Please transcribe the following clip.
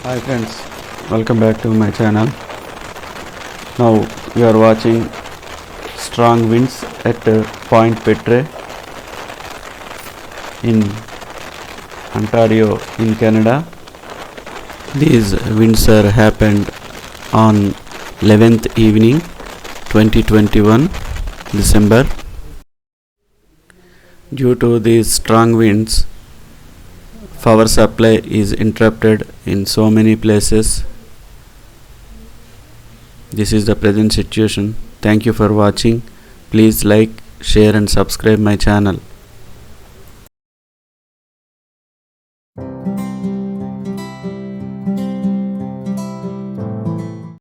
Hi friends, welcome back to my channel. Now we are watching strong winds at Point Petre in Ontario in Canada. These winds are happened on 11th evening 2021 December. Due to these strong winds, power supply is interrupted in so many places. This is the present situation. Thank you for watching. Please like, share and subscribe my channel.